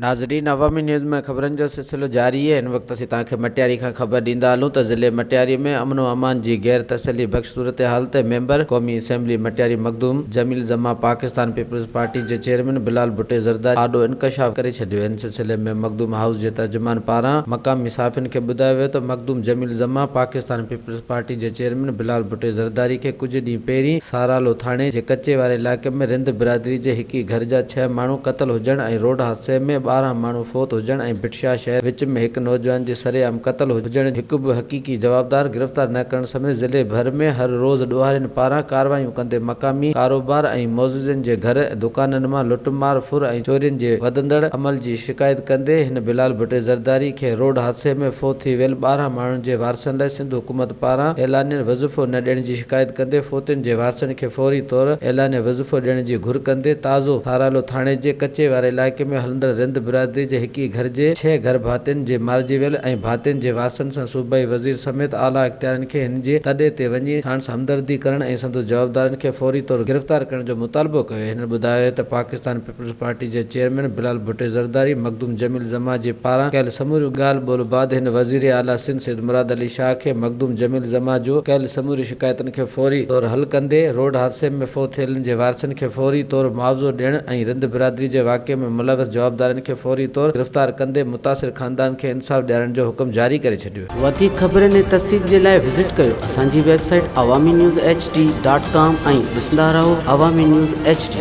नाज़रीन, अवामी न्यूज़ में ख़बरनि जो सिलसिलो जारी है। इन वक्त असीं तव्हांखे मटियारी खां ख़बर ॾींदा हलूं त ज़िले मटियारी में अमन अमान जी गैर तसली बख़्श सूरतहाल ते मेंबर क़ौमी اسيمبلي मटियारी मखदूम जमील ज़मा पाकिस्तान पीपलज़प पार्टी जे चेयरमैन बिलाल भुट्टे ज़रदारी आॾो इंकशाफ करे छॾियो। इन सिलसिले में मखदूम हाउस जे तर्जुमान पारां मक़ामी साफ़िन खे ॿुधायो वियो त मखदूम जमील ज़मा पाकिस्तान पीपलज़प पार्टी जे चेयरमैन बिलाल भुट्टे ज़रदारी खे कुझु ॾींहं पहिरीं सारालो थाणे जे कचे वारे इलाइक़े में रिंद बिरादरी जे हिकु घर जा 6 माण्हू क़तल हुजण ऐं रोड हादसे में 12 माण्हू फौत हुजण ऐं बिटशा शहर विच में हिकु नौजवान जे सरेआम क़तल हुजण हिकु बि हक़ीक़ी जवाबदार गिरफ़्तार न करण समेत ज़िले भर में हर रोज़ ॾोहारियुनि पारां कार्रवाइयूं कंदे मक़ामी कारोबार ऐं मौजूदनि जे घर दुकाननि मां लुटमार फुर ऐं चोरियुनि जे वधंदड़ अमल जी शिकायत कंदे हिन बिलाल भुट्टे ज़रदारी खे रोड हादसे में फौत थी वियल 12 माण्हुनि जे वारसनि लाइ सिंध हुकूमत पारां ऐलानियल वज़ीफ़ो न ॾियण जी शिकायत कंदे फौतियुनि जे वारसनि खे फौरी तौर ऐलानियल वज़ीफ़ो ॾियण जी घुर कंदे ताज़ो थारालो थाणे जे कचे वारे इलाइक़े में हलंदड़ रिंद बिरादरी जे हिकु घर जे 6 घर भातियुनि जे मारिजी वियल ऐं भातियुनि जे वारसनि सां सूबाई वज़ीर समेत आला इख्तियारनि खे हिन जे तॾे ते वञी साणुसि हमदर्दी करण ऐं संदसि जवाबदारनि खे फौरी तौर गिरफ़्तार करण जो मुतालबो कयो। हिन ॿुधायो त पाकिस्तान पीपल्स पार्टी जे चेयरमैन बिलाल भुट्टे ज़रदारी मखदूम जमील ज़मा जे पारां कयल समूरियूं ॻाल्हि ॿोल बाद हिन वज़ीर आला सिंध सैयद मुराद अली शाह खे मखदूम जमील ज़मा जो कयल समूरियूं शिकायतुनि खे फौरी तौर हल कंदे रोड हादसे में फौत थियलनि जे वारसनि खे फौरी तौर मुआवज़ो ॾियण ऐं रिंद बिरादरी जे वाक़े में मुलविस जवाबदारनि खे फौरी तौर गिरफ़्तार कंदे मुतासिर ख़ानदान खे इंसाफ़ ॾियारण जो हुकुम जारी करे छॾियो। वधीक ख़बरनि ऐं तफ़सील जे लाइ विज़िट कयो असांजी वेबसाइट awamiNewsHD.com ऐं ॾिसंदा रहो अवामी न्यूज़ HD।